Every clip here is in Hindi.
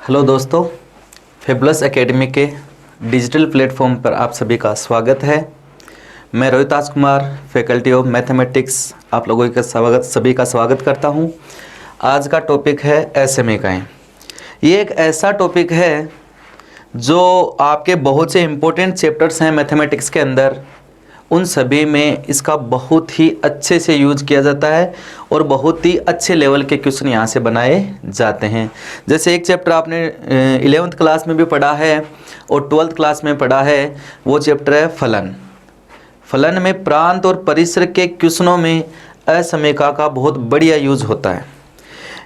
हेलो दोस्तों, फेबुलस एकेडमी के डिजिटल प्लेटफॉर्म पर आप सभी का स्वागत है। मैं Rohit Kumar, faculty of mathematics, आप लोगों का सभी का स्वागत करता हूं। आज का टॉपिक है असमीकाएं। ये एक ऐसा टॉपिक है जो आपके बहुत से इम्पोर्टेंट चैप्टर्स हैं मैथमेटिक्स के अंदर, उन सभी में इसका बहुत ही अच्छे से यूज किया जाता है और बहुत ही अच्छे लेवल के क्वेश्चन यहाँ से बनाए जाते हैं। जैसे एक चैप्टर आपने 11th क्लास में भी पढ़ा है और 12th क्लास में पढ़ा है, वो चैप्टर है फलन। फलन में प्रांत और परिसर के क्वेश्चनों में असमीका का बहुत बढ़िया यूज होता है।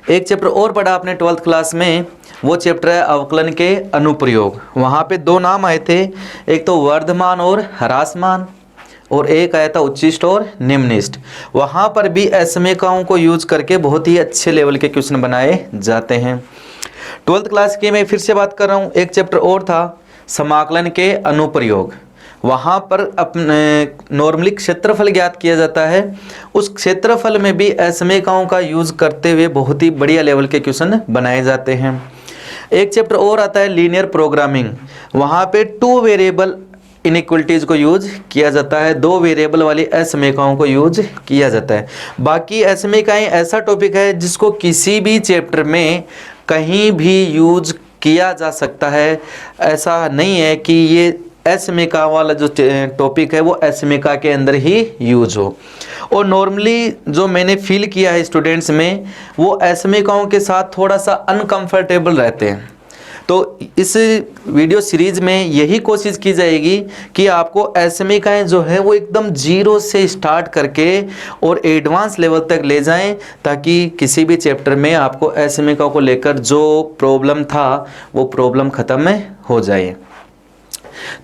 एक चैप्टर और पढ़ा आपने 12th क्लास में, वो चैप्टर है अवकलन के अनुप्रयोग। वहाँ पे दो नाम आए थे, एक तो वर्धमान और ह्रासमान, और एक आया था उच्चिष्ट और निम्निष्ट। वहाँ पर भी असमीकाओं को यूज करके बहुत ही अच्छे लेवल के क्वेश्चन बनाए जाते हैं। 12th क्लास की मैं फिर से बात कर रहा हूँ, एक चैप्टर और था समाकलन के अनुप्रयोग। वहाँ पर अपने नॉर्मली क्षेत्रफल ज्ञात किया जाता है, उस क्षेत्रफल में भी असमीकाओं का यूज करते हुए बहुत ही बढ़िया लेवल के क्वेश्चन बनाए जाते हैं। एक चैप्टर और आता है लीनियर प्रोग्रामिंग। वहाँ पे 2 वेरिएबल इनइक्वलिटीज़ को यूज किया जाता है, 2 वेरिएबल वाली असमीकाओं को यूज किया जाता है। बाकी असमीकाएं ऐसा टॉपिक है जिसको किसी भी चैप्टर में कहीं भी यूज किया जा सकता है। ऐसा नहीं है कि ये असमीका वाला जो टॉपिक है वो असमीका के अंदर ही यूज हो। और नॉर्मली जो मैंने फील किया है स्टूडेंट्स में, वो असमीकाओं के साथ थोड़ा सा अनकंफर्टेबल रहते हैं। तो इस वीडियो सीरीज में यही कोशिश की जाएगी कि आपको असमीकाएं जो है वो एकदम जीरो से स्टार्ट करके और एडवांस लेवल तक ले जाएं, ताकि किसी भी चैप्टर में आपको असमीकाओं को लेकर जो प्रॉब्लम था वो प्रॉब्लम ख़त्म हो जाए।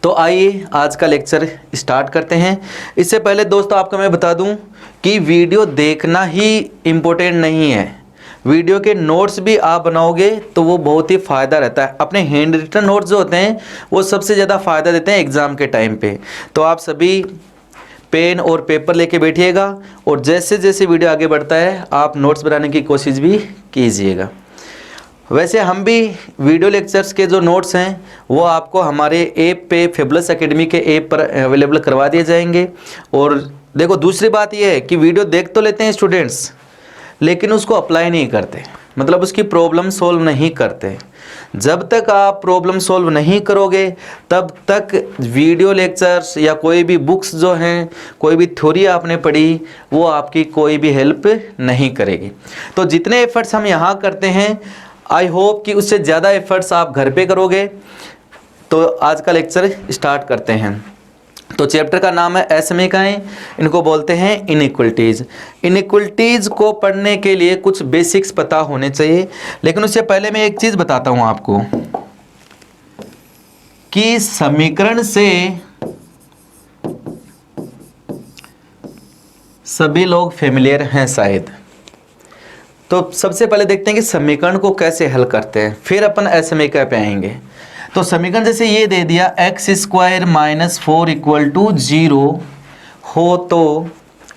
तो आइए आज का लेक्चर स्टार्ट करते हैं। इससे पहले दोस्तों आपको मैं बता दूं कि वीडियो देखना ही इम्पोर्टेंट नहीं है, वीडियो के नोट्स भी आप बनाओगे तो वो बहुत ही फ़ायदा रहता है। अपने हैंड रिटन नोट्स जो होते हैं वो सबसे ज़्यादा फ़ायदा देते हैं एग्ज़ाम के टाइम पे। तो आप सभी पेन और पेपर लेके बैठिएगा और जैसे जैसे वीडियो आगे बढ़ता है आप नोट्स बनाने की कोशिश भी कीजिएगा। वैसे हम भी वीडियो लेक्चर्स के जो नोट्स हैं वो आपको हमारे ऐप पे, फेबुलस एकेडमी के ऐप पर अवेलेबल करवा दिए जाएंगे। और देखो, दूसरी बात ये है कि वीडियो देख तो लेते हैं स्टूडेंट्स, लेकिन उसको अप्लाई नहीं करते, मतलब उसकी प्रॉब्लम सॉल्व नहीं करते। जब तक आप प्रॉब्लम सॉल्व नहीं करोगे तब तक वीडियो लेक्चर्स या कोई भी बुक्स जो हैं, कोई भी थ्योरी आपने पढ़ी, वो आपकी कोई भी हेल्प नहीं करेगी। तो जितने एफर्ट्स हम यहाँ करते हैं, आई होप कि उससे ज़्यादा एफर्ट्स आप घर पे करोगे। तो आज का लेक्चर स्टार्ट करते हैं। तो चैप्टर का नाम है असमीकाएं, इनको बोलते हैं इनइक्वलिटीज़। इनइक्वलिटीज़ को पढ़ने के लिए कुछ बेसिक्स पता होने चाहिए, लेकिन उससे पहले मैं एक चीज़ बताता हूं आपको कि समीकरण से सभी लोग फेमिलियर हैं शायद। तो सबसे पहले देखते हैं कि समीकरण को कैसे हल करते हैं, फिर अपन असमीका पे आएंगे। तो समीकरण जैसे ये दे दिया, x² - 4 = 0 हो तो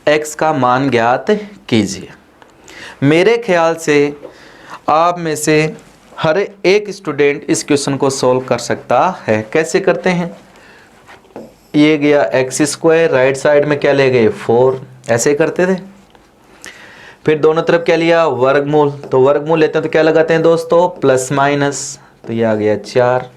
x का मान ज्ञात कीजिए। मेरे ख्याल से आप में से हर एक स्टूडेंट इस क्वेश्चन को सॉल्व कर सकता है। कैसे करते हैं, ये गया x², राइट साइड में क्या ले गए 4, ऐसे करते थे। फिर दोनों तरफ क्या लिया, वर्गमूल। तो वर्गमूल लेते हैं तो क्या लगाते हैं दोस्तों, प्लस माइनस। तो ये आ गया 4।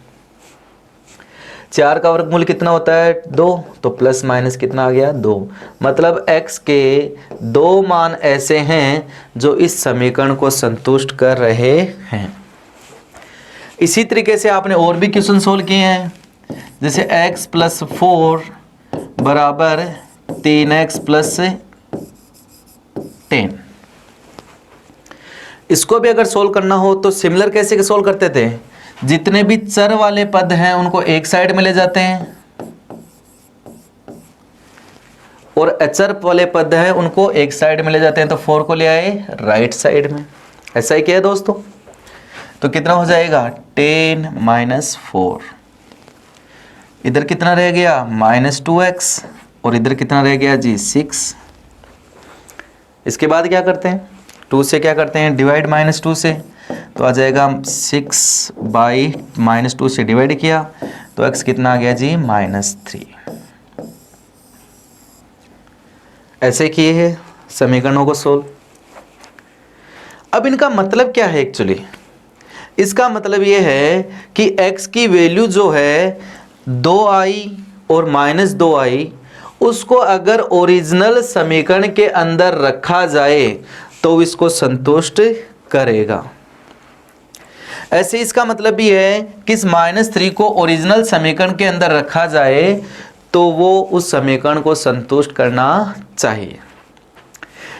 4 का वर्गमूल कितना होता है, 2, तो प्लस माइनस कितना आ गया, 2। मतलब x के 2 मान ऐसे हैं जो इस समीकरण को संतुष्ट कर रहे हैं। इसी तरीके से आपने और भी क्वेश्चन सोल्व किए हैं, जैसे x + 4 = 3x + 10। इसको भी अगर सोल्व करना हो तो सिमिलर कैसे सोल्व करते थे, जितने भी चर वाले पद हैं उनको एक साइड में ले जाते हैं और अचर वाले पद हैं उनको एक साइड में ले जाते हैं। तो 4 को ले आए राइट साइड में, ऐसा ही किया है दोस्तों। तो कितना हो जाएगा, 10 - 4। इधर कितना रह गया, -2x, और इधर कितना रह गया जी, 6। इसके बाद क्या करते हैं, 2 से क्या करते हैं डिवाइड, -2 से तो आ जाएगा 6/-2 से डिवाइड किया तो x कितना आ गया जी -3। ऐसे किए हैं समीकरणों को सोल्व। अब इनका मतलब क्या है एक्चुअली? इसका मतलब ये है कि x की वैल्यू जो है 2i और -2i, उसको अगर ओरिजिनल समीकरण के अंदर रखा जाए तो इसको संतुष्ट करेगा। ऐसे इसका मतलब भी है कि इस -3 को ओरिजिनल समीकरण के अंदर रखा जाए तो वो उस समीकरण को संतुष्ट करना चाहिए।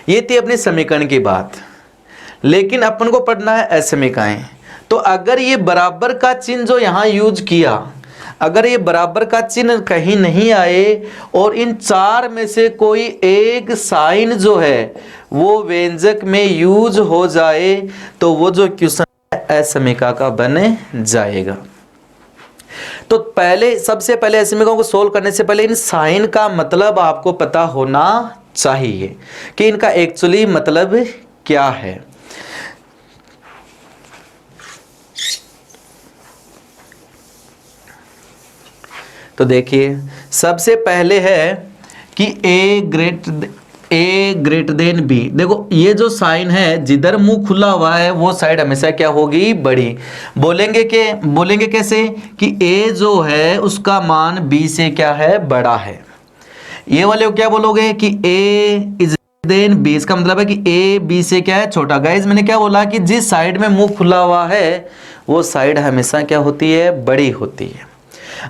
ये थी अपने समीकरण की बात। लेकिन अपन को पढ़ना है असमीकाएं। तो अगर ये बराबर का चिन्ह जो यहाँ यूज किया, अगर ये बराबर का चिन्ह कहीं नहीं आए और इन चार में से कोई एक साइन जो है वो व्यंजक में यूज हो जाए तो वो जो क्वेश्चन असमीका का बन जाएगा। तो पहले सबसे पहले असमीकाओं को सोल्व करने से पहले इन साइन का मतलब आपको पता होना चाहिए कि इनका एक्चुअली मतलब क्या है। तो देखिए सबसे पहले है कि a ग्रेटर देन b। देखो ये जो साइन है जिधर मुंह खुला हुआ है वो साइड हमेशा क्या होगी? बड़ी। बोलेंगे कैसे कि a जो है उसका मान b से क्या है? बड़ा है। ये वाले को क्या बोलोगे कि a इज देन b। इसका मतलब है कि a b से क्या है? छोटा। गाइस मैंने क्या बोला कि जिस साइड में मुंह खुला हुआ है वो साइड हमेशा क्या होती है? बड़ी होती है।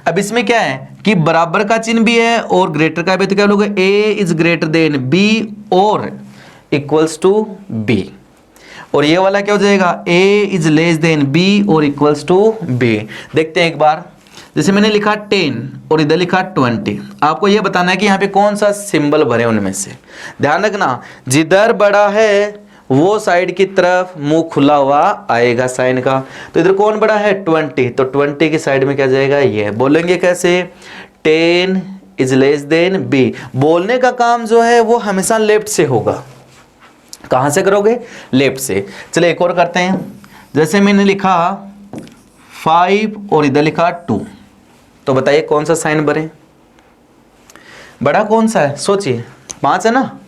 अब इसमें क्या है कि बराबर का चिन्ह भी है और ग्रेटर का भी, तो क्या लोगे? a is greater then b और इक्वल्स टू b। और ये वाला क्या हो जाएगा? a is less than b और इक्वल्स टू b। देखते हैं एक बार। जैसे मैंने लिखा 10 और इधर लिखा 20। आपको ये बताना है कि यहाँ पे कौन सा सिंबल भरे उनमें से। ध्यान रखना जिधर बड़ा है वो साइड की तरफ मुंह खुला हुआ आएगा साइन का। तो इधर कौन बड़ा है? 20। तो 20 की साइड में क्या जाएगा? ये। बोलेंगे कैसे? 10 इज लेस देन b। बोलने का काम जो है वो हमेशा लेफ्ट से होगा। कहां से करोगे? लेफ्ट से। चलिए एक और करते हैं। जैसे मैंने लिखा 5 और इधर लिखा 2। तो बताइए कौन सा साइन बने? बड़ा कौन सा है? सोचिए। 5 है ना,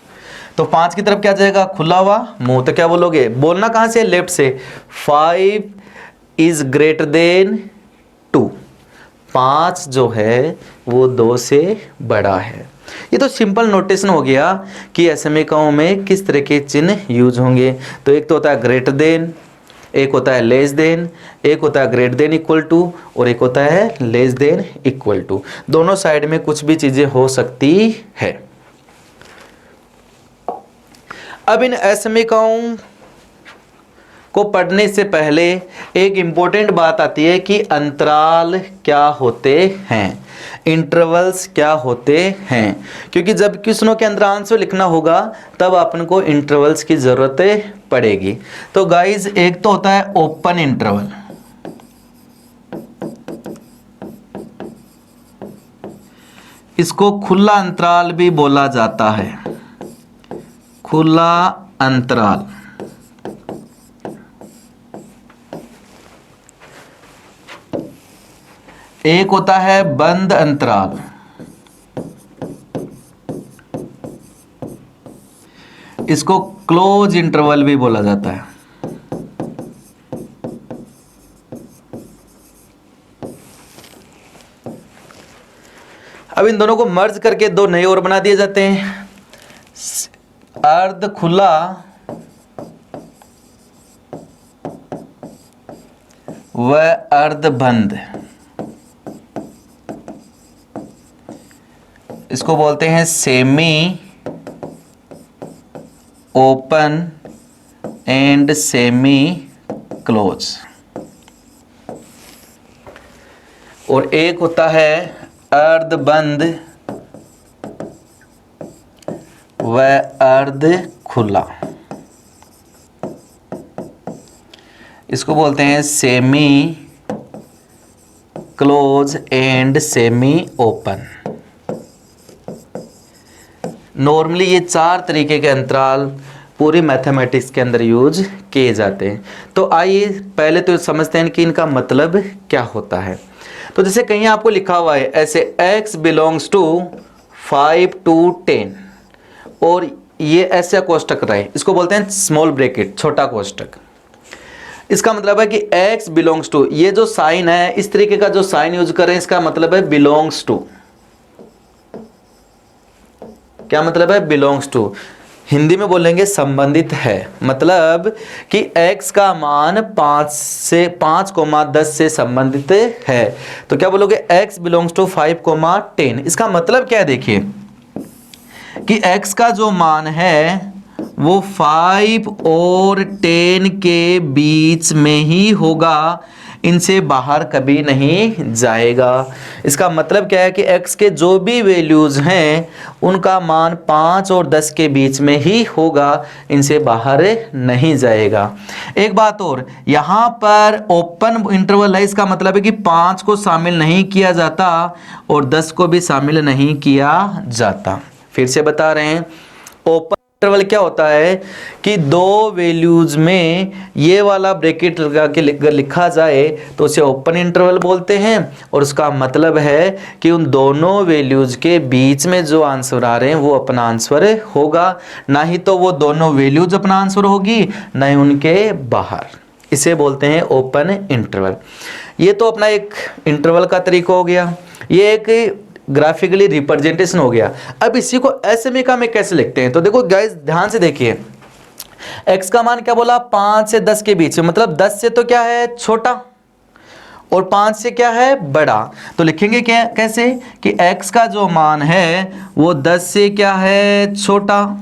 तो 5 की तरफ क्या जाएगा? खुला हुआ मुंह। तो क्या बोलोगे? बोलना कहां से? लेफ्ट से। 5 इज ग्रेटर देन 2। 5 जो है वो 2 से बड़ा है। ये तो सिंपल नोटेशन हो गया कि असमीकाओं में किस तरह के चिन्ह यूज होंगे। तो एक तो होता है ग्रेटर देन, एक होता है लेस देन, एक होता है ग्रेटर देन इक्वल टू और एक होता है लेस देन इक्वल टू। दोनों साइड में कुछ भी चीजें हो सकती है। अब इन असमीकाओं को पढ़ने से पहले एक इंपॉर्टेंट बात आती है कि अंतराल क्या होते हैं, इंटरवल्स क्या होते हैं। क्योंकि जब क्वेश्चनों के अंदर आंसर लिखना होगा तब अपन को इंटरवल्स की जरूरत पड़ेगी। तो गाइस एक तो होता है ओपन इंटरवल, इसको खुला अंतराल भी बोला जाता है। खुला अंतराल। एक होता है बंद अंतराल। इसको क्लोज इंटरवल भी बोला जाता है। अब इन दोनों को मर्ज करके दो नए और बना दिए जाते हैं, अर्ध खुला व अर्ध बंद। इसको बोलते हैं semi open and semi close. और एक होता है अर्ध बंद व अर्ध खुला, इसको बोलते हैं semi close and semi open. Normally ये चार तरीके के अंतराल पूरी मैथमेटिक्स के अंदर यूज किए जाते हैं। तो आइए पहले तो समझते हैं कि इनका मतलब क्या होता है। तो जैसे कहीं आपको लिखा हुआ है ऐसे x बिलोंग्स टू 5 to 10 और ये ऐसा कोष्टक रहे, इसको बोलते हैं स्मॉल ब्रैकेट, छोटा कोष्टक। इसका मतलब है कि x बिलोंग्स टू, ये जो साइन है इस तरीके का जो साइन यूज करें इसका मतलब है बिलोंग्स टू। क्या मतलब है? Belongs to. हिंदी में बोलेंगे संबंधित है, मतलब कि x का मान 5,10 से संबंधित है। तो क्या बोलोगे? x belongs to 5,10। इसका मतलब क्या है? देखिए कि x का जो मान है वो 5 और 10 के बीच में ही होगा, इनसे बाहर कभी नहीं जाएगा। इसका मतलब क्या है कि x के जो भी वैल्यूज हैं उनका मान 5 और 10 के बीच में ही होगा, इनसे बाहर नहीं जाएगा। एक बात और, यहाँ पर ओपन इंटरवल है, इसका मतलब है कि 5 को शामिल नहीं किया जाता और 10 को भी शामिल नहीं किया जाता। फिर से बता रहे हैं, ओपन इंटरवल क्या होता है कि दो वैल्यूज में ये वाला ब्रैकेट लगा के लिखा जाए तो उसे ओपन इंटरवल बोलते हैं, और उसका मतलब है कि उन दोनों वैल्यूज के बीच में जो आंसर आ रहे हैं वो अपना आंसर होगा, ना ही तो वो दोनों वैल्यूज अपना आंसर होगी, ना ही उनके बाहर। इसे बोलते हैं ओपन इंटरवल। ये तो अपना एक इंटरवल का तरीका हो गया, ये एक ग्राफिकली रिप्रेजेंटेशन हो गया। अब इसी को एसएमए में कैसे लिखते हैं? तो देखो गाइस ध्यान से देखिए, x का मान क्या बोला? 5 से 10 के बीच में, मतलब 10 से तो क्या है? छोटा, और 5 से क्या है? बड़ा। तो लिखेंगे क्या कैसे कि x का जो मान है वो 10 से क्या है? छोटा,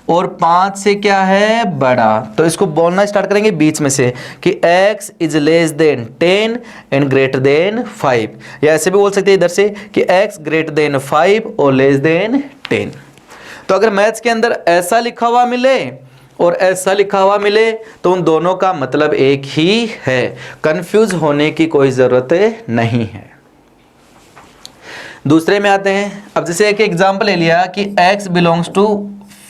और 5 से क्या है? बड़ा। तो इसको बोलना स्टार्ट करेंगे बीच में से कि x is less than 10 and greater than 5, या ऐसे भी बोल सकते हैं इधर से कि x ग्रेटर देन 5 और लेस देन 10। तो अगर मैथ्स के अंदर ऐसा लिखा हुआ मिले और ऐसा लिखा हुआ मिले तो उन दोनों का मतलब एक ही है, कंफ्यूज होने की कोई जरूरत नहीं है। दूसरे में आते हैं। अब जैसे एक एग्जांपल ले लिया कि x बिलोंग्स टू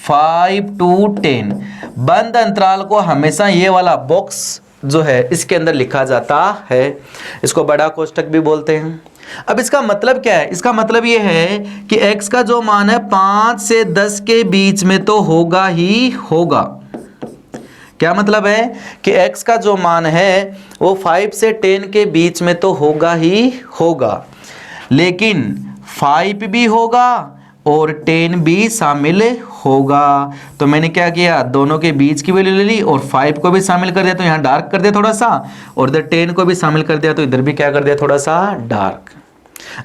5 to 10, बंद अंतराल को हमेशा ये वाला बॉक्स जो है इसके अंदर लिखा जाता है, इसको बड़ा कोष्टक भी बोलते हैं। अब इसका मतलब क्या है? इसका मतलब ये है कि x का जो मान है 5 से 10 के बीच में तो होगा ही होगा। क्या मतलब है कि x का जो मान है वो 5 से 10 के बीच में तो होगा ही होगा, लेकिन 5 भी होगा और 10 भी शामिल होगा। तो मैंने क्या किया? दोनों के बीच की वैल्यू ले ली और 5 को भी शामिल कर दिया, तो यहाँ डार्क कर दिया थोड़ा सा, और इधर 10 को भी शामिल कर दिया तो इधर भी क्या कर दिया? थोड़ा सा डार्क।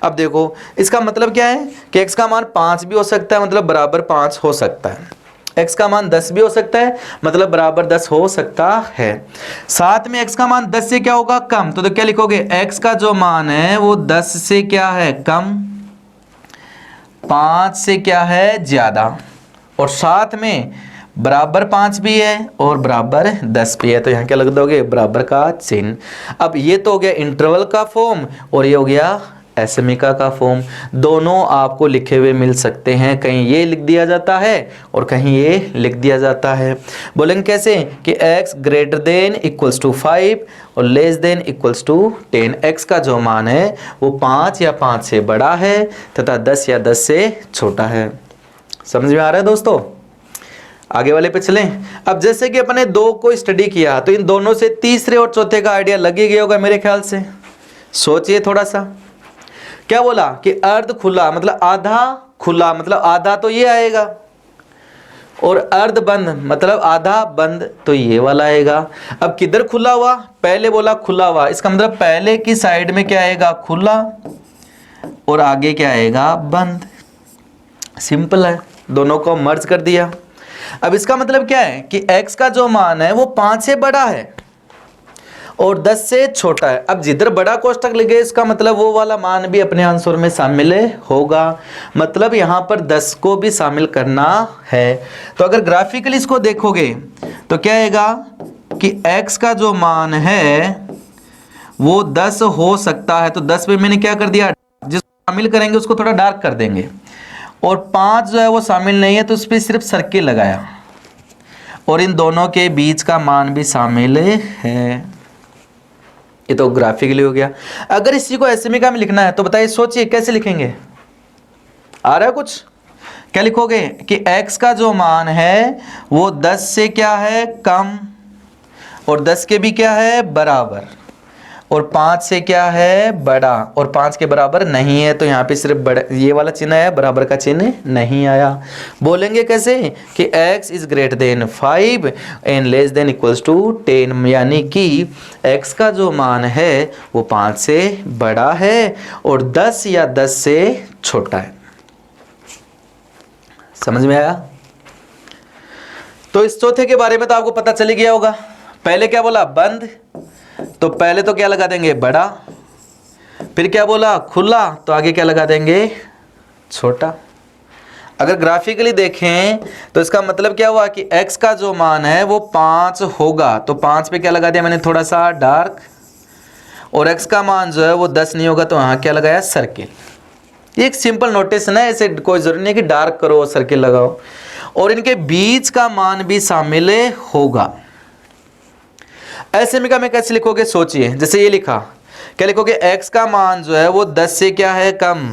अब देखो इसका मतलब क्या है कि x का मान 5 भी हो सकता है, मतलब बराबर 5 हो सकता है। x का मान 10 भी हो सकता है, मतलब बराबर 10 हो सकता है। साथ में x का मान 10 से क्या होगा? कम। तो क्या लिखोगे? x का जो मान है वो 10 से क्या है? कम, 5 से क्या है? ज्यादा, और साथ में बराबर 5 भी है और बराबर 10 भी है। तो यहाँ क्या लग दोगे? बराबर का चिन्ह। अब ये तो हो गया इंटरवल का फॉर्म और ये हो गया एसएमए का फॉर्म। दोनों आपको लिखे हुए मिल सकते हैं, कहीं ये लिख दिया जाता है और कहीं ये लिख दिया जाता है। बोलेंगे कैसे कि x greater than equals to 5 और less than equals to 10। x का जो मान है वो 5 या 5 से बड़ा है तथा 10 या 10 से छोटा है। समझ में आ रहा है दोस्तों? आगे वाले पे चलें। अब जैसे कि अपने दो को स्टडी किया तो इन दोनों से तीसरे और चौथे का आइडिया लग ही गया होगा मेरे ख्याल से। सोचिए थोड़ा सा। क्या बोला कि अर्ध खुला मतलब आधा खुला, मतलब आधा तो ये आएगा, और अर्ध बंद मतलब आधा बंद तो ये वाला आएगा। अब किधर खुला हुआ? पहले बोला खुला हुआ, इसका मतलब पहले की साइड में क्या आएगा? खुला, और आगे क्या आएगा? बंद। सिंपल है, दोनों को मर्ज कर दिया। अब इसका मतलब क्या है कि x का जो मान है वो 5 से बड़ा है और 10 से छोटा है। अब जिधर बड़ा कोष्टक लगे इसका मतलब वो वाला मान भी अपने आंसर में शामिल होगा, मतलब यहाँ पर 10 को भी शामिल करना है। तो अगर ग्राफिकली इसको देखोगे तो क्या आएगा कि x का जो मान है वो 10 हो सकता है। तो 10 पे मैंने क्या कर दिया? जिसको शामिल करेंगे उसको थोड़ा डार्क कर देंगे, और 5 जो है वो शामिल नहीं है तो उस पर सिर्फ सर्किल लगाया। और इन दोनों के बीच का मान भी शामिल है। ये तो ग्राफिकली हो गया। अगर इसी को एसएमई में लिखना है तो बताइए, सोचिए कैसे लिखेंगे। आ रहा है कुछ? क्या लिखोगे कि x का जो मान है वो 10 से क्या है, कम, और 10 के भी क्या है, बराबर, और 5 से क्या है, बड़ा, और 5 के बराबर नहीं है। तो यहाँ पे सिर्फ बड़ा ये वाला चिन्ह है, बराबर का चिन्ह नहीं आया। बोलेंगे कैसे कि x is greater than 5 and less than equals to 10, यानी कि x का जो मान है वो 5 से बड़ा है और 10 या 10 से छोटा है। समझ में आया? तो इस चौथे के बारे में तो आपको पता चल गया होगा। पहले क्या बोला, बंद, तो पहले तो क्या लगा देंगे, बड़ा, फिर क्या बोला, खुला, तो आगे क्या लगा देंगे, छोटा। अगर ग्राफिकली देखें तो इसका मतलब क्या हुआ कि x का जो मान है वो 5 होगा, तो 5 पे क्या लगा दिया मैंने, थोड़ा सा डार्क, और x का मान जो है वो 10 नहीं होगा तो यहाँ क्या लगाया, सर्किल। ये एक सिंपल नोटेशन है, ऐसे कोई जरूरी नहीं कि डार्क करो और सर्किल लगाओ। और इनके बीच का मान भी शामिल होगा। एसएमई का में कैसे लिखोगे, सोचिए। जैसे ये लिखा, क्या लिखोगे, x का मान जो है वो 10 से क्या है, कम।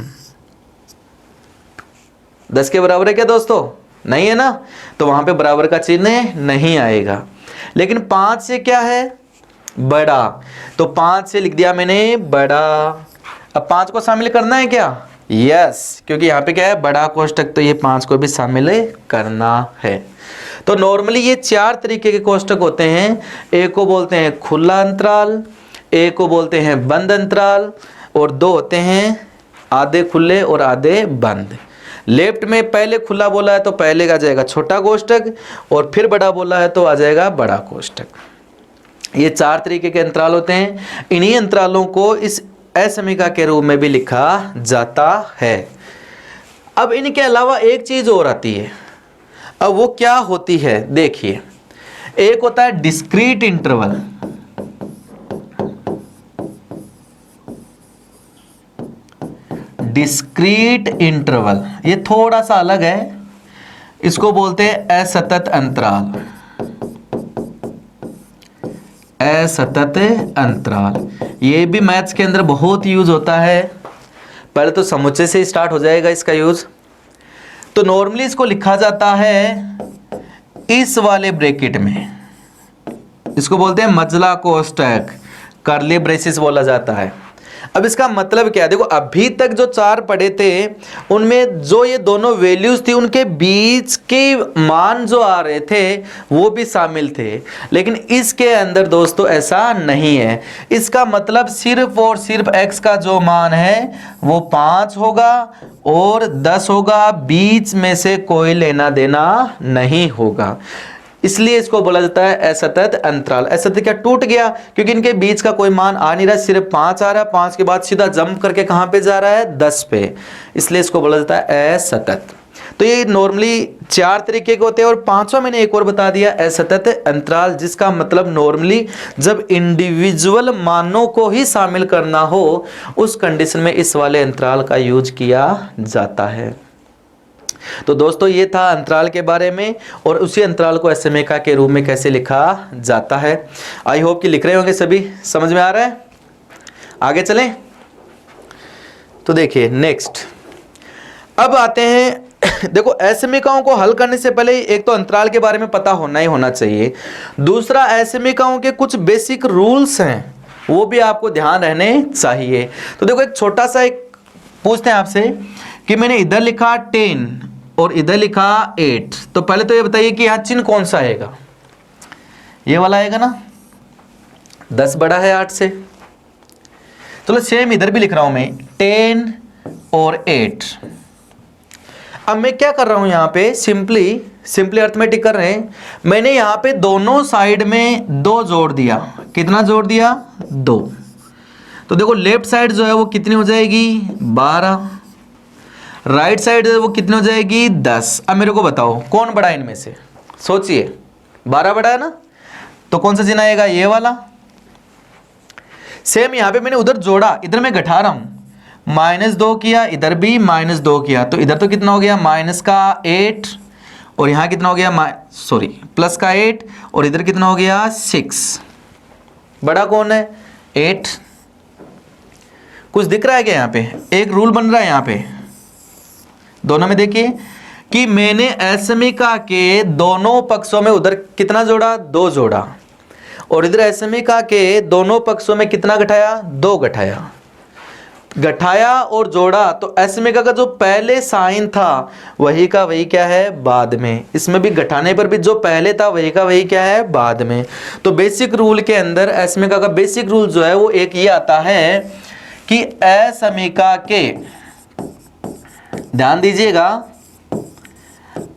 10 के बराबर है क्या दोस्तों, नहीं है ना, तो वहां पे बराबर का चिन्ह नहीं आएगा। लेकिन 5 से क्या है, बड़ा, तो 5 से लिख दिया मैंने बड़ा। अब 5 को शामिल करना है क्या, यस, क्योंकि यहाँ पे क्या है, बड़ा कोष्टक, तो ये 5 को भी शामिल करना है। तो नॉर्मली ये 4 तरीके के कोष्टक होते हैं। एक को बोलते हैं खुला अंतराल, एक को बोलते हैं बंद अंतराल, और 2 होते हैं आधे खुले और आधे बंद। लेफ्ट में पहले खुला बोला है तो पहले आ जाएगा छोटा कोष्टक, और फिर बड़ा बोला है तो आ जाएगा बड़ा कोष्टक। ये 4 तरीके के अंतराल होते हैं। इन्हीं अंतरालों को इस असमीका के रूप में भी लिखा जाता है। अब इनके अलावा एक चीज और आती है। अब वो क्या होती है, देखिए। एक होता है डिस्क्रीट इंटरवल, डिस्क्रीट इंटरवल ये थोड़ा सा अलग है। इसको बोलते हैं असतत अंतराल, असतत अंतराल। ये भी मैथ्स के अंदर बहुत यूज होता है। पहले तो समुच्चय से स्टार्ट हो जाएगा इसका यूज। तो नॉर्मली इसको लिखा जाता है इस वाले ब्रैकेट में, इसको बोलते हैं मजला कोष्टक, कर्ली ब्रेसिस बोला जाता है। अब इसका मतलब क्या है, देखो अभी तक जो 4 पढ़े थे उनमें जो ये दोनों वैल्यूज थी उनके बीच के मान जो आ रहे थे वो भी शामिल थे, लेकिन इसके अंदर दोस्तों ऐसा नहीं है। इसका मतलब सिर्फ और सिर्फ x का जो मान है वो 5 होगा और 10 होगा, बीच में से कोई लेना देना नहीं होगा। इसलिए इसको बोला जाता है असतत अंतराल। असतत क्या, टूट गया, क्योंकि इनके बीच का कोई मान आ नहीं रहा, सिर्फ 5 आ रहा है। 5 के बाद सीधा जंप करके कहां पे जा रहा है, 10 पे, इसलिए इसको बोला जाता है असतत। तो ये नॉर्मली 4 तरीके के होते हैं, और 5वां मैंने एक और बता दिया, असतत अंतराल, जिसका मतलब नॉर्मली जब इंडिविजुअल मानों को ही शामिल करना हो उस कंडीशन में इस वाले अंतराल का यूज किया जाता है। तो दोस्तों ये था अंतराल के बारे में, और उसी अंतराल को असमीका के रूप में कैसे लिखा जाता है। आई होप कि लिख रहे होंगे सभी, समझ में आ रहा है। आगे चलें। तो देखिए नेक्स्ट, अब आते हैं देखो असमीकाओं को हल करने से पहले एक तो अंतराल के बारे में पता होना ही होना चाहिए। दूसरा, असमीकाओं के कुछ बेसिक रूल्स हैं वो भी आपको ध्यान रहने चाहिए। तो देखो एक छोटा सा एक पूछते हैं आपसे कि मैंने इधर लिखा 10 और इधर लिखा 8, तो पहले तो ये बताइए कि यहाँ चिन्ह कौन सा आएगा, ये वाला आएगा ना, 10 बड़ा है 8 से। चलो सेम इधर भी लिख रहा हूं मैं 10 और 8। अब मैं क्या कर रहा हूं यहाँ पे, सिंपली अर्थमेटिक कर रहे हैं। मैंने यहाँ पे दोनों साइड में 2 जोड़ दिया। कितना जोड़ दिया, 2। तो देखो लेफ्ट साइड जो है वो कितनी हो जाएगी, 12। राइट साइड वो कितनी हो जाएगी, 10। अब मेरे को बताओ कौन बड़ा है इनमें से, सोचिए। 12 बड़ा है ना, तो कौन सा चिन्ह आएगा, ये वाला। सेम यहां पे मैंने उधर जोड़ा, इधर मैं घटा रहा हूं, -2 किया, इधर भी -2 किया, तो इधर तो कितना हो गया, -8 और यहाँ कितना हो गया प्लस का 8 और इधर कितना हो गया 6। बड़ा कौन है 8। कुछ दिख रहा है क्या यहाँ पे? एक रूल बन रहा है यहाँ पे दोनों में, देखिए कि मैंने असमिका के दोनों पक्षों में उधर कितना जोड़ा 2 जोड़ा और इधर असमिका के दोनों पक्षों में कितना घटाया 2 घटाया और जोड़ा। तो असमिका का जो पहले साइन था वही का वही क्या है बाद में, इसमें भी घटाने पर भी जो पहले था वही का वही क्या है बाद में। तो बेसिक रूल के अंदर असमिका का बेसिक रूल जो है वो एक ये आता है कि असमिका के, ध्यान दीजिएगा,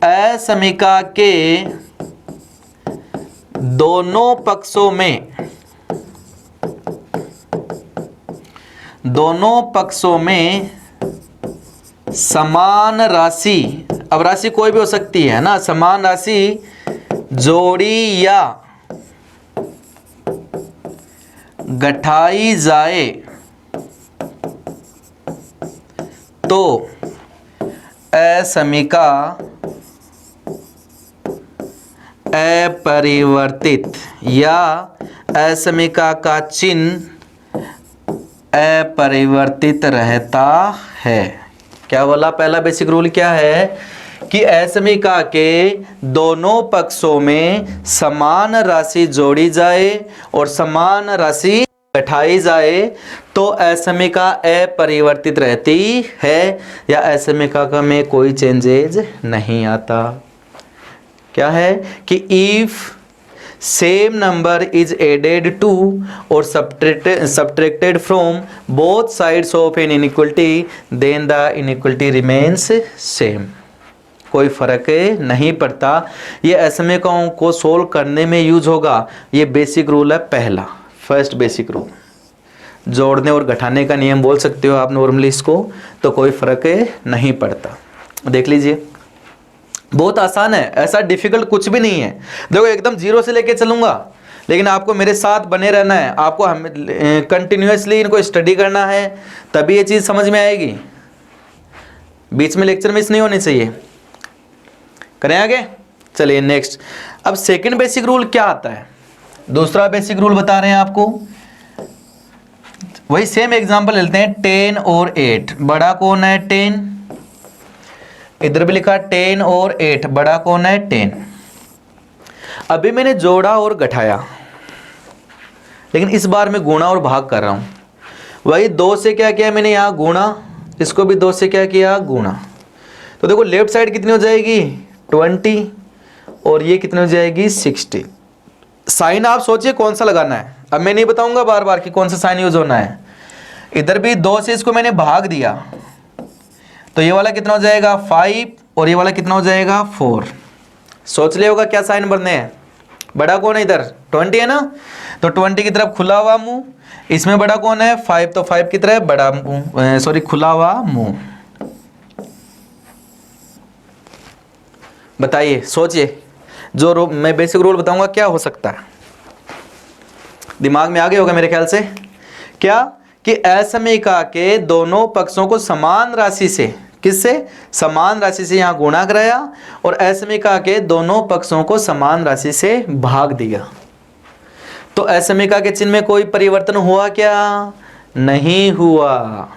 असमिका के दोनों पक्षों में समान राशि, अब राशि कोई भी हो सकती है ना, समान राशि जोड़ी या घटाई जाए तो असमिका अपरिवर्तित या असमिका का चिन्ह अपरिवर्तित रहता है। क्या बोला? पहला बेसिक रूल क्या है कि असमिका के दोनों पक्षों में समान राशि जोड़ी जाए और समान राशि घटाई जाए तो असमिका अपरिवर्तित रहती है या असमिका का में कोई चेंजेज नहीं आता। क्या है कि if same number is added to और subtracted from both sides of an inequality then the inequality remains same. कोई फर्क नहीं पड़ता। ये असमिकाओं को सोल्व करने में यूज होगा। ये बेसिक रूल है पहला, फर्स्ट बेसिक रूल। जोड़ने और घटाने का नियम बोल सकते हो आप नॉर्मली इसको, तो कोई फर्क नहीं पड़ता। देख लीजिए बहुत आसान है, ऐसा डिफिकल्ट कुछ भी नहीं है। देखो एकदम जीरो से लेके चलूंगा, लेकिन आपको मेरे साथ बने रहना है, आपको कंटिन्यूअसली इनको स्टडी करना है, तभी ये चीज़ समझ में आएगी। बीच में लेक्चर मिस नहीं होनी चाहिए। करें आगे, चलिए नेक्स्ट। अब सेकंड बेसिक रूल क्या आता है? दूसरा बेसिक रूल बता रहे हैं आपको, वही सेम एग्जांपल लेते हैं। 10 और 8, बड़ा कौन है 10, इधर भी लिखा 10 और 8, बड़ा कौन है 10। अभी मैंने जोड़ा और घटाया, लेकिन इस बार मैं गुणा और भाग कर रहा हूं। वही 2 से क्या किया मैंने यहाँ गुणा, इसको भी 2 से क्या किया गुणा। तो देखो लेफ्ट साइड कितनी हो जाएगी 20 और ये कितनी हो जाएगी 60। साइन आप सोचिए कौन सा लगाना है, अब मैं नहीं बताऊंगा बार बार कि कौन सा साइन यूज होना है। इधर भी 2 से इसको मैंने भाग दिया, तो ये वाला कितना हो जाएगा 5 और ये वाला कितना हो जाएगा 4। सोच लिया होगा क्या साइन बनने हैं। बड़ा कौन है इधर 20 है ना, तो 20 की तरफ खुला हुआ मुंह, इसमें बड़ा कौन है 5, तो 5 की तरफ बड़ा मुंह, सॉरी खुला हुआ मुंह। बताइए सोचिए, जो मैं बेसिक रूल बताऊंगा क्या हो सकता है, दिमाग में आ गया होगा मेरे ख्याल से। क्या कि असमिका के दोनों पक्षों को समान राशि से, किससे, समान राशि से यहां गुणा कराया और असमिका के दोनों पक्षों को समान राशि से भाग दिया। तो असमिका के चिन्ह में कोई परिवर्तन हुआ क्या? नहीं हुआ।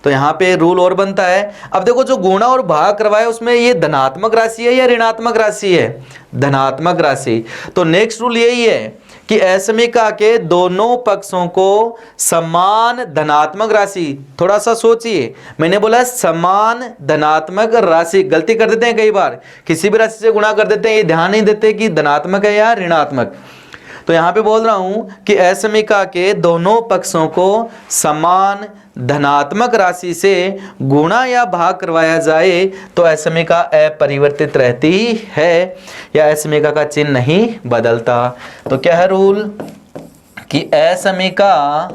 तो यहां पे रूल और बनता है। अब देखो जो गुणा और भाग करवाया उसमें ये धनात्मक राशि है या ऋणात्मक राशि है? धनात्मक राशि। तो नेक्स्ट रूल यही है कि असमिका के दोनों पक्षों को समान धनात्मक राशि, थोड़ा सा सोचिए, मैंने बोला समान धनात्मक राशि, गलती कर देते हैं कई बार, किसी भी राशि से गुणा कर देते हैं, ये ध्यान नहीं देते कि धनात्मक है या ऋणात्मक। तो यहां पे बोल रहा हूं कि असमिका के दोनों पक्षों को समान धनात्मक राशि से गुणा या भाग करवाया जाए तो असमिका अपरिवर्तित रहती है या असमिका का चिन्ह नहीं बदलता। तो क्या है रूल कि असमिका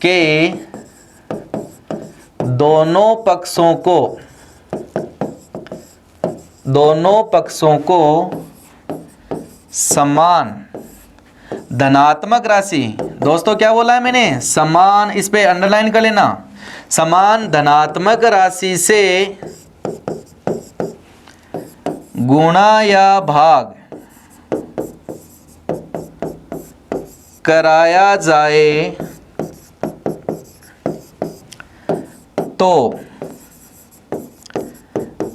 के दोनों पक्षों को समान धनात्मक राशि, दोस्तों क्या बोला है मैंने, समान, इस पे अंडरलाइन कर लेना, समान धनात्मक राशि से गुणा या भाग कराया जाए तो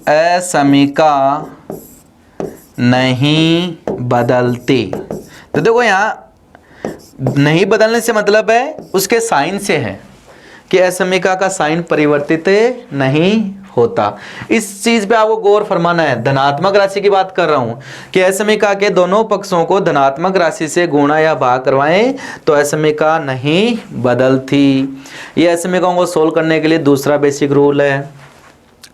असमीका नहीं बदलती। तो देखो यहाँ नहीं बदलने से मतलब है उसके साइन से है कि असमीका का साइन परिवर्तित नहीं होता। इस चीज पे आपको गौर फरमाना है। धनात्मक राशि की बात कर रहा हूं कि असमीका के दोनों पक्षों को धनात्मक राशि से गुणा या भाग करवाएं तो असमीका नहीं बदलती। ये असमीकाओं को सोल्व करने के लिए दूसरा बेसिक रूल है।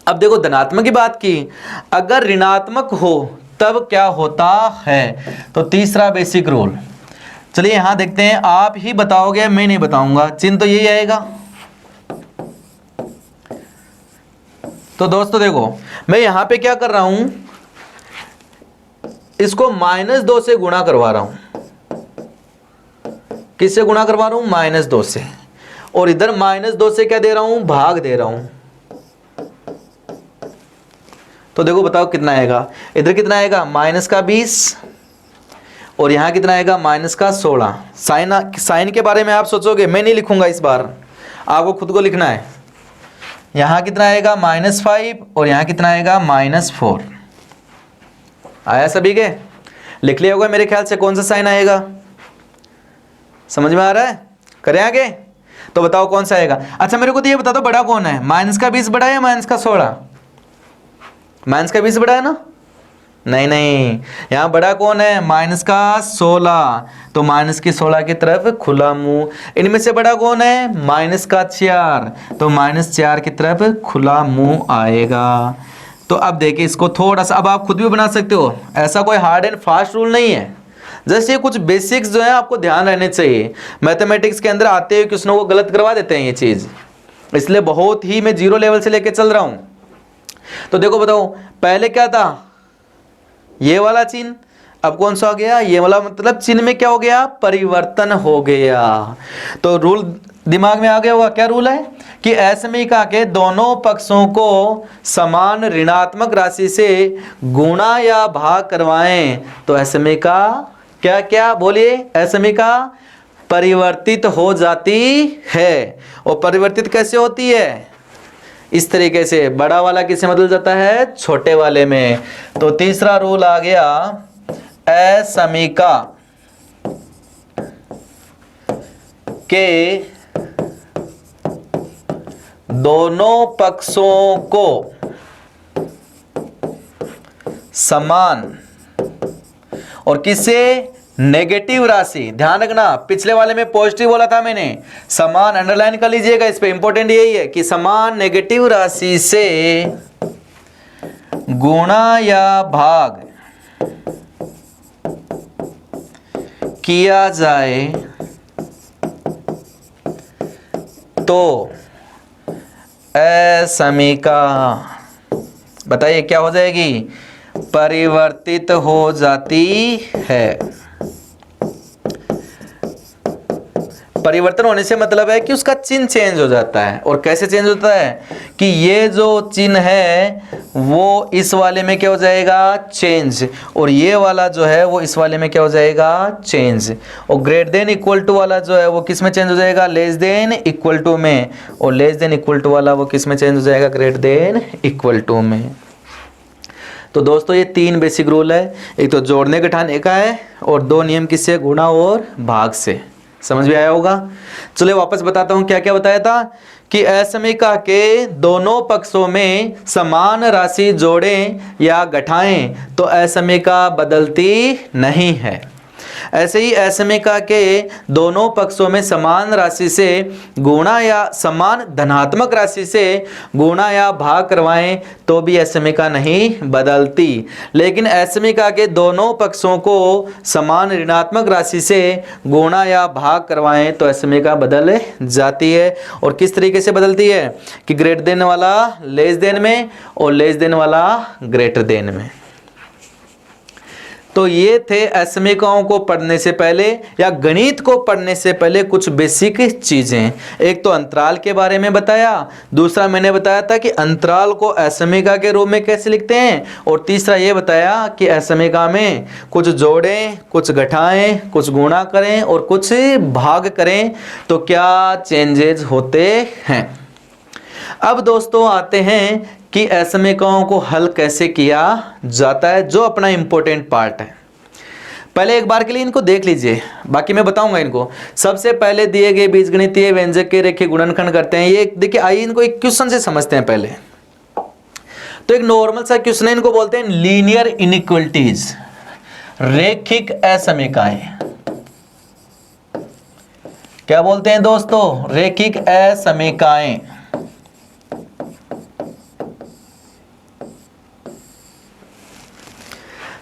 अब देखो धनात्मक की बात की, अगर ऋणात्मक हो तब क्या होता है, तो तीसरा बेसिक रूल। चलिए यहां देखते हैं, आप ही बताओगे मैं नहीं बताऊंगा, चिन्ह तो यही आएगा। तो दोस्तों देखो मैं यहां पे क्या कर रहा हूं, इसको -2 से गुणा करवा रहा हूं। किससे गुणा करवा रहा हूं? -2 से। और इधर -2 से क्या दे रहा हूं? भाग दे रहा हूं। तो देखो बताओ कितना आएगा। इधर कितना आएगा? -20 और यहां कितना आएगा? -16। साइन के बारे में आप सोचोगे, मैं नहीं लिखूंगा इस बार, आपको खुद को लिखना है। यहां कितना आएगा? -5 और यहां कितना आएगा? -4। आया सभी के? लिख लिया होगा मेरे ख्याल से। कौन सा साइन आएगा? समझ में आ रहा है? करें आगे? तो बताओ कौन सा आएगा। अच्छा मेरे को तो ये बता दो बड़ा कौन है, -20 बड़ा है या -16? -20 बड़ा है ना? नहीं नहीं, यहां बड़ा कौन है? -16। तो -16 की तरफ खुला मुंह। इनमें से बड़ा कौन है? -4। तो -4 की तरफ खुला मुंह आएगा। तो अब देखिए इसको थोड़ा सा, अब आप खुद भी बना सकते हो, ऐसा कोई हार्ड एंड फास्ट रूल नहीं है। जैसे कुछ बेसिक्स जो है आपको ध्यान रहने चाहिए। मैथमेटिक्स के अंदर आते हुए क्वेश्चनों को गलत करवा देते हैं ये चीज, इसलिए बहुत ही मैं 0 लेवल से लेके चल रहा हूं। तो देखो बताओ, पहले क्या था? ये वाला चिन्ह, अब कौन सा हो गया? ये वाला। मतलब चिन्ह में क्या हो गया? परिवर्तन हो गया। तो रूल दिमाग में आ गया होगा। क्या रूल है? कि असमीका के दोनों पक्षों को समान ऋणात्मक राशि से गुणा या भाग करवाएं तो असमीका क्या क्या बोलिए? असमीका परिवर्तित हो जाती है। और परिवर्तित कैसे होती है? इस तरीके से, बड़ा वाला किससे बदल जाता है? छोटे वाले में। तो तीसरा रूल आ गया, असमीका के दोनों पक्षों को समान और किससे? नेगेटिव राशि। ध्यान रखना, पिछले वाले में पॉजिटिव बोला था मैंने, समान अंडरलाइन कर लीजिएगा। इस पे इंपॉर्टेंट यही है कि समान नेगेटिव राशि से गुणा या भाग किया जाए तो असमीका, बताइए क्या हो जाएगी? परिवर्तित हो जाती है। परिवर्तन होने से मतलब है कि उसका चिन्ह चेंज हो जाता है। और कैसे चेंज होता है? कि ये जो चिन्ह है वो इस वाले में क्या हो जाएगा? चेंज। और ये वाला जो है वो इस वाले में क्या हो जाएगा? चेंज। और ग्रेटर देन इक्वल टू वाला जो है वो किस में चेंज हो जाएगा? लेस देन इक्वल टू में। और लेस देन इक्वल टू वाला वो किस में चेंज हो जाएगा? ग्रेटर देन इक्वल टू में। तो दोस्तों ये 3 बेसिक रूल है। एक तो जोड़ने घटाने का है और 2 नियम किससे? गुणा और भाग से। समझ में आया होगा? चलिए वापस बताता हूं क्या क्या बताया था। कि असमीका के दोनों पक्षों में समान राशि जोड़ें या घटाएं तो असमीका बदलती नहीं है। ऐसे ही असमीका के दोनों पक्षों में समान राशि से गुणा या समान धनात्मक राशि से गुणा या भाग करवाएं तो भी असमीका नहीं बदलती। लेकिन असमीका के दोनों पक्षों को समान ऋणात्मक राशि से गुणा या भाग करवाएं तो असमीका बदल जाती है। और किस तरीके से बदलती है? कि ग्रेटर देन वाला लेस देन में और लेस देन वाला ग्रेटर देन में। तो तो ये थे असमीकाओं को पढ़ने से पहले या गणित को पढ़ने से पहले कुछ बेसिक चीजें। एक तो अंतराल के बारे में बताया, दूसरा मैंने बताया था कि अंतराल को असमीका के रूप में कैसे लिखते हैं, और तीसरा ये बताया कि असमीका में कुछ जोड़ें, कुछ घटाएं, कुछ गुणा करें और कुछ भाग करें तो क्या चेंजेस होते हैं। अब दोस्तों आते हैं कि असमीकाओं को हल कैसे किया जाता है, जो अपना इंपॉर्टेंट पार्ट है। पहले एक बार के लिए इनको देख लीजिए, बाकी मैं बताऊंगा इनको। सबसे पहले दिए गए बीजगणितीय व्यंजक के रेखीय गुणनखंड करते हैं। ये देखिए, आइए इनको एक क्वेश्चन से समझते हैं पहले। तो एक नॉर्मल सा क्वेश्चन है, इनको बोलते हैं लीनियर इनइक्वलिटीज, रेखिक असमीकाएं। क्या बोलते हैं दोस्तों? रेखिक असमीकाएं।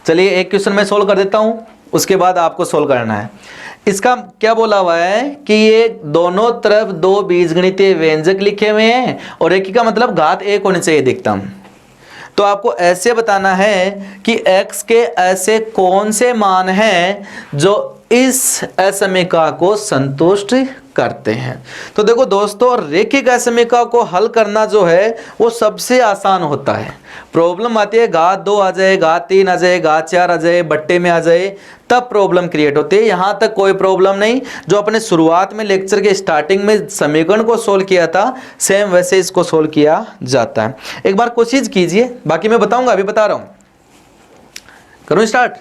चलिए एक क्वेश्चन मैं सोल्व कर देता हूं, उसके बाद आपको सोल्व करना है। इसका क्या बोला हुआ है कि ये दोनों तरफ दो बीजगणितीय व्यंजक लिखे हुए हैं और एक का मतलब घात एक होने चाहिए अधिकतम। तो आपको ऐसे बताना है कि x के ऐसे कौन से मान हैं जो इस असमीका को संतुष्ट करते हैं। तो देखो दोस्तों, रेखिक असमीका को हल करना जो है वो सबसे आसान होता है। प्रॉब्लम आती है घात 2 आ जाए, घात 3 आ जाए, घात 4 आ जाए, बट्टे में आ जाए, तब प्रॉब्लम क्रिएट होती है। यहां तक कोई प्रॉब्लम नहीं। जो अपने शुरुआत में लेक्चर के स्टार्टिंग में समीकरण को सोल्व किया था, सेम वैसे इसको सोल्व किया जाता है। एक बार कोशिश कीजिए, बाकी मैं बताऊंगा, अभी बता रहा हूं। करूं स्टार्ट?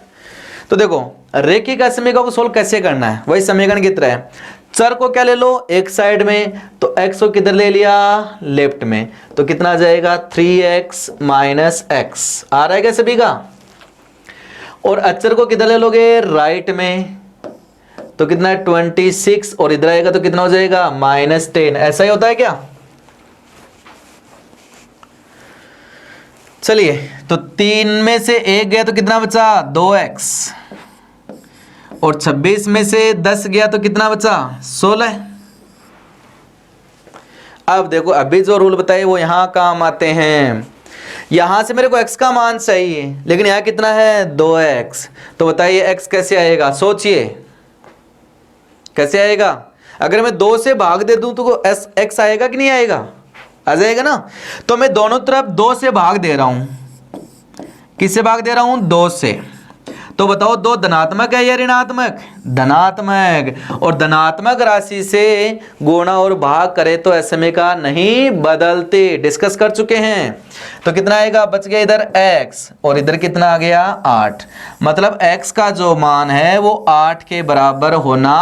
तो देखो, रेखिक असमीका को सोल्व कैसे करना है, वही समीकरण की तरह है। चर को क्या ले लो एक साइड में, तो x को किधर ले लिया? लेफ्ट में। तो कितना आ जाएगा? 3x माइनस एक्स आ रहा है क्या सभी का? और अचर को किधर ले लोगे? राइट में। तो कितना है? 26, और इधर आएगा तो कितना हो जाएगा? -10। ऐसा ही होता है क्या? चलिए, तो 3 में से 1 गया तो कितना बचा? 2x, और 26 में से 10 गया तो कितना बचा? 16। अब देखो, अभी जो रूल बताए वो यहां काम आते हैं। यहां से मेरे को x का मान चाहिए, लेकिन यहां कितना है? 2x। तो बताइए x कैसे आएगा? सोचिए कैसे आएगा? अगर मैं 2 से भाग दे दूं तो x आएगा कि नहीं आएगा? आ जाएगा ना। तो मैं दोनों तरफ 2 से भाग दे रहा हूं। किससे भाग दे रहा हूं? 2 से। तो बताओ, 2 धनात्मक है या ऋणात्मक? धनात्मक। और धनात्मक राशि से गुणा और भाग करे तो असमीका नहीं बदलते, डिस्कस कर चुके हैं। तो कितना आएगा? बच गया इधर x, और इधर कितना आ गया? 8। मतलब x का जो मान है वो 8 के बराबर होना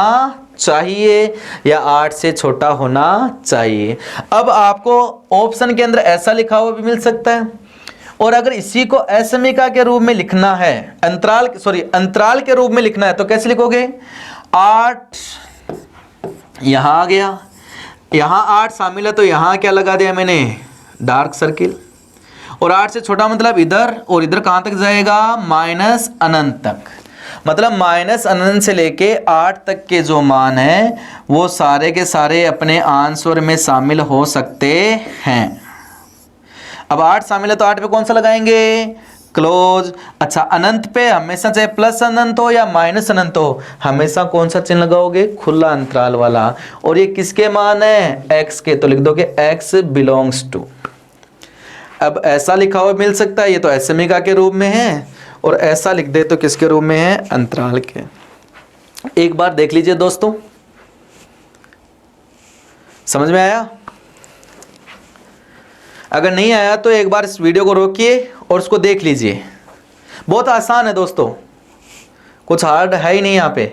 चाहिए या 8 से छोटा होना चाहिए। अब आपको ऑप्शन के अंदर ऐसा लिखा हुआ भी मिल सकता है, और अगर इसी को असमीका के रूप में लिखना है, अंतराल के रूप में लिखना है, तो कैसे लिखोगे? 8 यहां आ गया, यहां 8 शामिल है, तो यहां क्या लगा दिया मैंने? Dark circle. और 8 से छोटा मतलब इधर, और इधर कहां तक जाएगा? माइनस अनंत तक। मतलब माइनस अनंत से लेके 8 तक के जो मान है वो सारे के सारे अपने आंसर में शामिल हो सकते हैं। अब 8 शामिल है तो 8 पे कौन सा लगाएंगे? क्लोज। अच्छा, अनंत पे हमेशा चाहे प्लस अनंत हो या माइनस अनंत हो, हमेशा कौन सा चिन्ह लगाओगे? खुला अंतराल वाला। और ये किसके मान है? x के। तो लिख दोगे x बिलोंग्स टू। अब ऐसा लिखा हुआ मिल सकता है, ये तो असमीका के रूप में है, और ऐसा लिख दे तो किसके रूप में है? अंतराल के। एक बार देख लीजिए दोस्तों, समझ में आया? अगर नहीं आया तो एक बार इस वीडियो को रोकिए और उसको देख लीजिए। बहुत आसान है दोस्तों, कुछ हार्ड है ही नहीं, यहाँ पे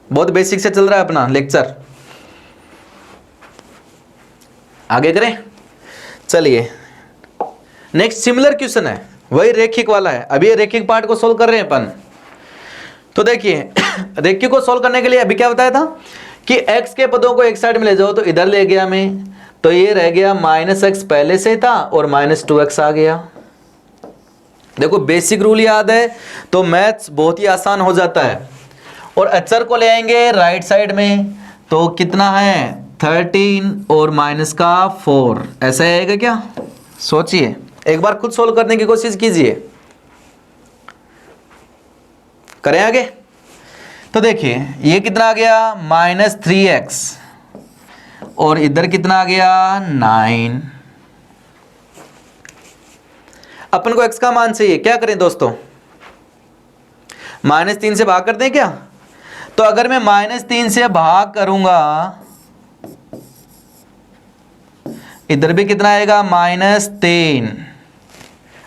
बहुत बेसिक से चल रहा है अपना लेक्चर। आगे करें? चलिए, नेक्स्ट सिमिलर क्वेश्चन है, वही रेखिक वाला है। अभी रेखिक पार्ट को सोल्व कर रहे हैं अपन। तो देखिए, रेखिक को सोल्व करने के लिए अभी क्या बताया था कि x के पदों को एक साइड में ले जाओ, तो इधर ले गया मैं, तो ये रह गया -x पहले से था और -2x आ गया। देखो, बेसिक रूल याद है तो मैथ्स बहुत ही आसान हो जाता है। और अचर को ले आएंगे राइट साइड में, तो कितना है? 13 और -4। ऐसा आएगा क्या? सोचिए, एक बार खुद सोल्व करने की कोशिश कीजिए। करें आगे। तो देखिए ये कितना आ गया -3x और इधर कितना आ गया 9। अपन को x का मान चाहिए, क्या करें दोस्तों, -3 से भाग कर दें क्या। तो अगर मैं -3 से भाग करूंगा इधर भी कितना आएगा -3।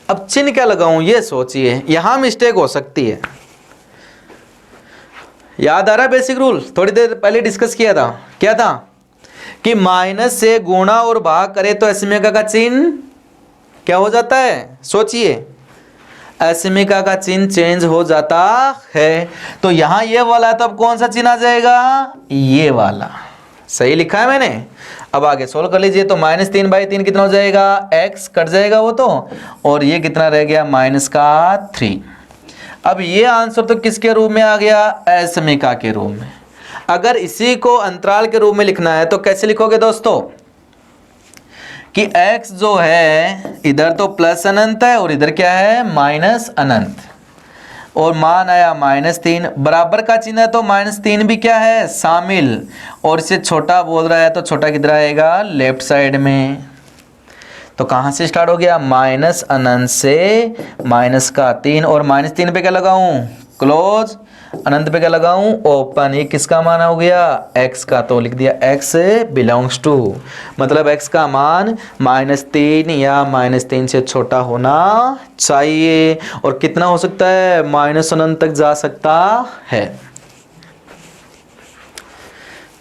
अब चिन्ह क्या लगाऊं ये सोचिए, यहां मिस्टेक हो सकती है। याद आ रहा है बेसिक रूल, थोड़ी देर पहले डिस्कस किया था, क्या था कि माइनस से गुणा और भाग करे तो असीमिका का चिन्ह क्या हो जाता है, सोचिए, असीमिका का चिन्ह चेंज हो जाता है। तो यहां ये वाला है तो अब कौन सा चिन्ह आ जाएगा, ये वाला। सही लिखा है मैंने। अब आगे सोल्व कर लीजिए। तो -3/3 कितना हो जाएगा, x कट जाएगा वो तो, और ये कितना रह गया -3। अब ये आंसर तो किसके रूप में आ गया, असीमिका के रूप में। अगर इसी को अंतराल के रूप में लिखना है तो कैसे लिखोगे दोस्तों, कि x जो है इधर तो प्लस अनंत है और इधर क्या है माइनस अनंत, और मान आया -3, बराबर का चिन्ह है तो -3 भी क्या है शामिल, और इसे छोटा बोल रहा है तो छोटा किधर आएगा, लेफ्ट साइड में। तो कहाँ से स्टार्ट हो गया, माइनस अनंत से -3, और -3 पे क्या लगाऊं, क्लोज, अनंत पे क्या लगाऊं, ओपन। ये किसका मान हो गया, x का, तो लिख दिया x बिलोंग्स टू, मतलब x का मान -3 या -3 से छोटा होना चाहिए। और कितना हो सकता है, -अनंत तक जा सकता है।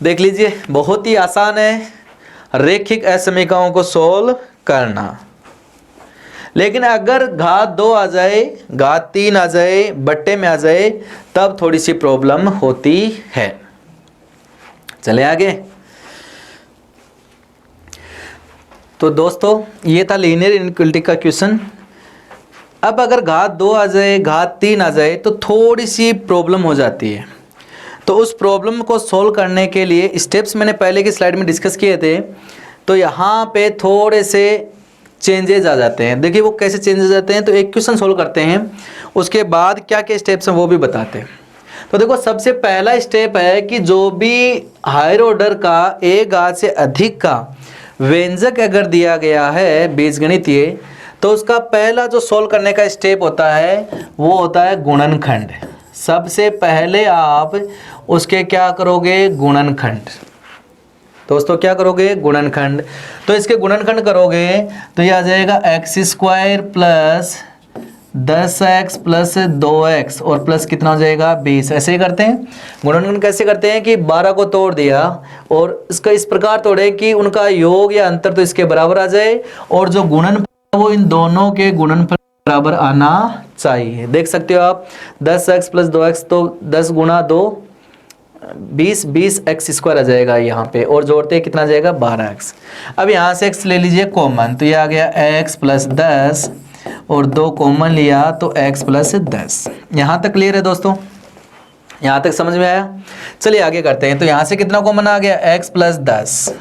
देख लीजिए बहुत ही आसान है रेखिक असमीकाओं को सोल्व करना। लेकिन अगर घात 2 आ जाए, घात 3 आ जाए, बट्टे में आ जाए, तब थोड़ी सी प्रॉब्लम होती है। चले आगे। तो दोस्तों ये था लीनियर इनइक्वालिटी का क्वेश्चन। अब अगर घात 2 आ जाए, घात 3 आ जाए तो थोड़ी सी प्रॉब्लम हो जाती है। तो उस प्रॉब्लम को सोल्व करने के लिए स्टेप्स मैंने पहले की स्लाइड में डिस्कस किए थे, तो यहाँ पे थोड़े से चेंजेज आ जाते हैं। देखिए वो कैसे चेंजेस आते हैं, तो एक क्वेश्चन सोल्व करते हैं, उसके बाद क्या क्या स्टेप्स हैं वो भी बताते हैं। तो देखो सबसे पहला स्टेप है कि जो भी हायर ऑर्डर का एक घात से अधिक का व्यंजक अगर दिया गया है बीजगणितीय, तो उसका पहला जो सोल्व करने का स्टेप होता है वो होता है गुणनखंड। सबसे पहले आप उसके क्या करोगे, गुणनखंड। दोस्तों क्या करोगे, गुणनखंड। तो इसके गुणनखंड करोगे तो ये आ जाएगा x² plus 10x plus 2x और प्लस कितना हो जाएगा 20। ऐसे ही करते हैं। गुणनखंड कैसे करते हैं कि 12 को तोड़ दिया और इसका इस प्रकार तोड़े कि उनका योग या अंतर तो इसके बराबर आ जाए, और जो गुणनफल वो इन दोनों के गुणनफल बराबर आना चाहिए। देख सकते हो आप 10x प्लस 2x, तो 10 गुणा 2 20 x² आ जाएगा यहाँ पे, और जोड़ते हैं कितना आ जाएगा 12x। अब यहाँ से x ले लीजिए कॉमन, तो ये आ गया x प्लस 10 और 2 कॉमन लिया तो x प्लस 10। यहाँ तक क्लियर है दोस्तों, यहाँ तक समझ में आया। चलिए आगे करते हैं। तो यहाँ से कितना कॉमन आ गया, x प्लस 10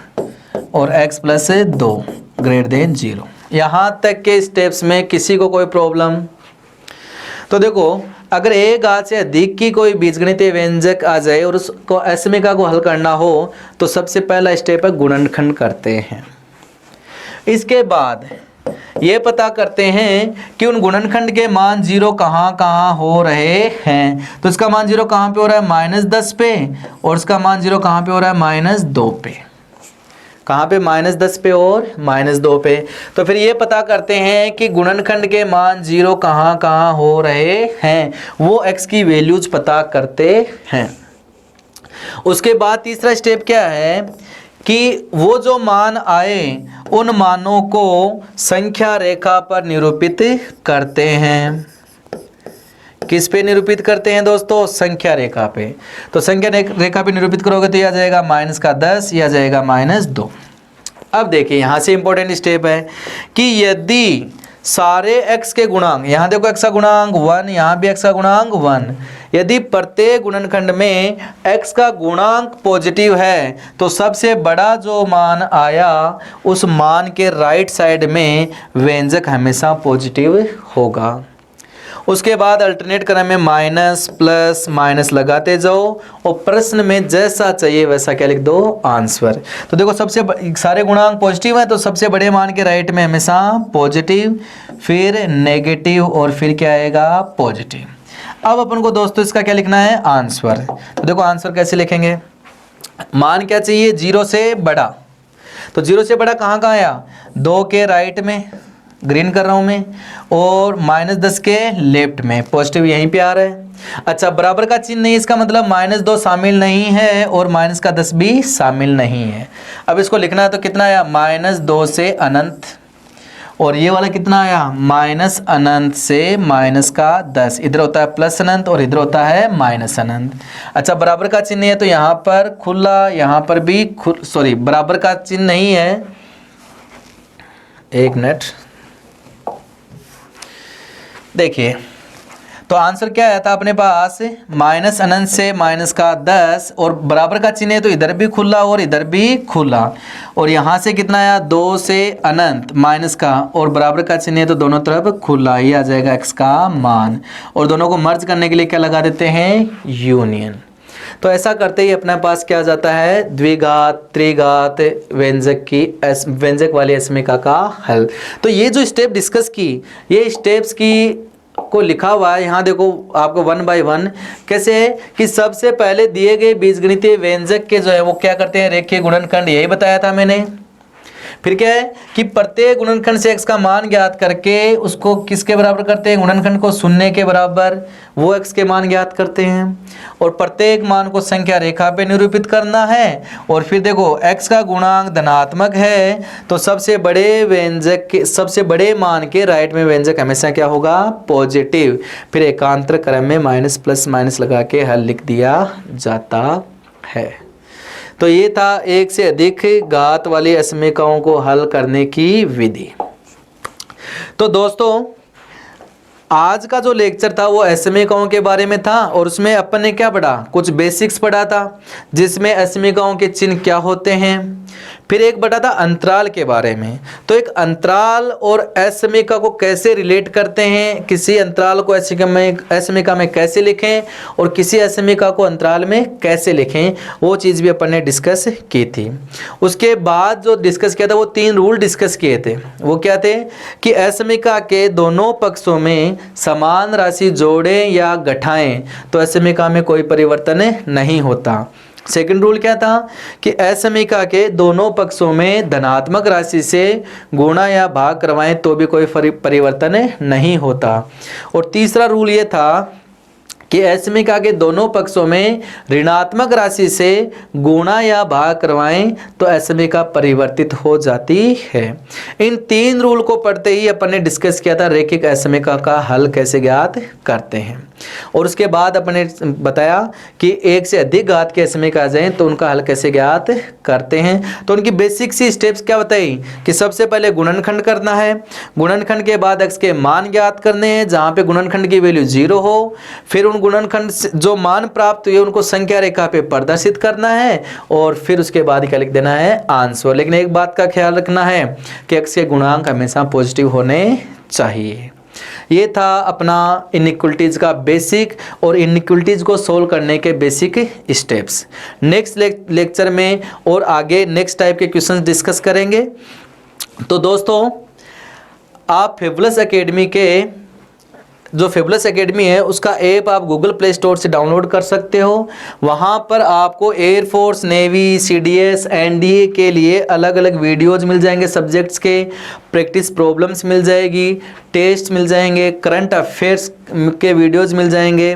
और x प्लस 2 ग्रेटर देन 0। यहाँ तक के स्टेप्स में किसी को कोई प्रॉब्लम? तो देखो अगर एक घात से अधिक की कोई बीजगणितीय व्यंजक आ जाए और उसको असमीका को हल करना हो, तो सबसे पहला स्टेप है गुणनखंड करते हैं। इसके बाद ये पता करते हैं कि उन गुणनखंड के मान 0 कहाँ कहाँ हो रहे हैं। तो इसका मान 0 कहाँ पे हो रहा है, -10 पे, और इसका मान 0 कहाँ पे हो रहा है, -2 पे। कहाँ पे, -10 पे और -2 पे। तो फिर ये पता करते हैं कि गुणनखंड के मान 0 कहाँ कहाँ हो रहे हैं, वो x की वैल्यूज पता करते हैं। उसके बाद तीसरा स्टेप क्या है कि वो जो मान आए उन मानों को संख्या रेखा पर निरूपित करते हैं। किस पे निरूपित करते हैं दोस्तों, संख्या रेखा पे। तो संख्या रेखा पे निरूपित करोगे तो यह आ जाएगा -10, यह आ जाएगा -2। अब देखिए यहाँ से इंपॉर्टेंट स्टेप है कि यदि सारे x के गुणांक, यहाँ देखो x का गुणांक 1, यहाँ भी x का गुणांक 1, यदि प्रत्येक गुणनखंड में x का गुणांक पॉजिटिव है तो सबसे बड़ा जो मान आया उस मान के राइट साइड में व्यंजक हमेशा पॉजिटिव होगा। उसके बाद अल्टरनेट क्रम में माइनस प्लस माइनस लगाते जाओ और प्रश्न में जैसा चाहिए वैसा क्या लिख दो, आंसर। तो देखो सबसे सारे गुणांक पॉजिटिव है तो सबसे बड़े मान के राइट में हमेशा पॉजिटिव, फिर नेगेटिव और फिर क्या आएगा, पॉजिटिव। अब अपन को दोस्तों इसका क्या लिखना है, आंसर। तो देखो आंसर कैसे लिखेंगे, मान क्या चाहिए, 0 से बड़ा। तो 0 से बड़ा कहाँ कहाँ आया, 2 के राइट में, ग्रीन कर रहा हूँ मैं, और -10 के लेफ्ट में, पॉजिटिव यहीं पे आ रहा है। अच्छा, बराबर का चिन्ह नहीं, इसका मतलब -2 शामिल नहीं है और -10 भी शामिल नहीं है। अब इसको लिखना है तो कितना आया, -2 से अनंत, और ये वाला कितना आया, -अनंत से -10। इधर होता है प्लस अनंत और इधर होता है माइनस अनंत। अच्छा, बराबर का चिन्ह है तो यहाँ पर खुला, यहाँ पर भी सॉरी बराबर का चिन्ह नहीं है, एक मिनट देखिए। तो आंसर क्या आया था अपने पास, -अनंत से -10, और बराबर का चिन्ह है तो इधर भी खुला और इधर भी खुला, और यहाँ से कितना आया, 2 से अनंत माइनस का, और बराबर का चिन्ह है तो दोनों तरफ खुला, ये आ जाएगा x का मान। और दोनों को मर्ज करने के लिए क्या लगा देते हैं, यूनियन। तो ऐसा करते ही अपने पास क्या आ जाता है, द्विघात त्रिघात व्यंजक वाली अस्मिका का हल। तो ये जो स्टेप डिस्कस की, ये स्टेप्स की को लिखा हुआ है यहाँ देखो आपको 1 बाय 1 कैसे है कि सबसे पहले दिए गए बीजगणितीय व्यंजक के जो है वो क्या करते हैं, रेखीय गुणनखंड, यही बताया था मैंने। फिर क्या है कि प्रत्येक गुणनखंड से x का मान ज्ञात करके उसको किसके बराबर करते हैं, गुणनखंड को 0 के बराबर, वो x के मान ज्ञात करते हैं, और प्रत्येक मान को संख्या रेखा पे निरूपित करना है। और फिर देखो x का गुणांक धनात्मक है तो सबसे बड़े व्यंजक के सबसे बड़े मान के राइट में व्यंजक हमेशा क्या होगा, पॉजिटिव। फिर एकांतर क्रम में माइनस प्लस माइनस लगा के हल लिख दिया जाता है। तो ये था एक से अधिक घात वाली अस्मिकाओं को हल करने की विधि। तो दोस्तों आज का जो लेक्चर था वो अस्मिकाओं के बारे में था, और उसमें अपन ने क्या पढ़ा, कुछ बेसिक्स पढ़ा था जिसमें अस्मिकाओं के चिन्ह क्या होते हैं। फिर एक बता था अंतराल के बारे में, तो एक अंतराल और अस्मिका को कैसे रिलेट करते हैं, किसी अंतराल को अस्मिका में कैसे लिखें और किसी अस्मिका को अंतराल में कैसे लिखें, वो चीज़ भी अपन ने डिस्कस की थी। उसके बाद जो डिस्कस किया था वो 3 रूल डिस्कस किए थे। वो क्या थे कि अस्मिका के दोनों पक्षों में समान राशि जोड़ें या घटाएं तो अस्मिका में कोई परिवर्तन नहीं होता। सेकंड रूल क्या था कि अस्मिका के दोनों पक्षों में धनात्मक राशि से गुणा या भाग करवाएं तो भी कोई परिवर्तन नहीं होता। और तीसरा रूल ये था कि अस्मिका के दोनों पक्षों में ऋणात्मक राशि से गुणा या भाग करवाएं तो अस्मिका परिवर्तित हो जाती है। इन 3 रूल को पढ़ते ही अपन ने डिस्कस किया था रैखिक अस्मिका का हल कैसे ज्ञात करते हैं, और उसके बाद अपन ने बताया कि एक से अधिक घात के अस्मिका आ जाएं तो उनका हल कैसे ज्ञात करते हैं। तो उनकी बेसिक सी स्टेप्स क्या बताई कि सबसे पहले गुणनखंड करना है, गुणनखंड के बाद x के मान ज्ञात करने हैं जहाँ पे गुणनखंड की वैल्यू 0 हो, फिर उन गुणनखंड से जो मान प्राप्त हुए उनको संख्या रेखा पे प्रदर्शित करना है, और फिर उसके बाद क्या लिख देना है, आंसर। लेकिन एक बात का ख्याल रखना है कि x के गुणांक हमेशा पॉजिटिव होने चाहिए। ये था अपना इनइक्वलिटीज़ का बेसिक और इनइक्वलिटीज़ को सोल्व करने के बेसिक स्टेप्स। नेक्स्ट लेक्चर में और आगे नेक्स्ट टाइप के क्वेश्चंस डिस्कस करेंगे। तो दोस्तों आप फेबुलस एकेडमी के जो फेबुलस एकेडमी है उसका ऐप आप गूगल प्ले स्टोर से डाउनलोड कर सकते हो। वहाँ पर आपको एयरफोर्स, नेवी, CDS, NDA के लिए अलग अलग वीडियोज़ मिल जाएंगे, सब्जेक्ट्स के प्रैक्टिस प्रॉब्लम्स मिल जाएगी, टेस्ट मिल जाएंगे, करंट अफेयर्स के वीडियोज़ मिल जाएंगे।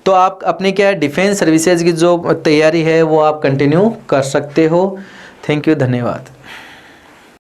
तो आप अपनी क्या डिफेंस सर्विसेज की जो तैयारी है वो आप कंटिन्यू कर सकते हो। थैंक यू, धन्यवाद।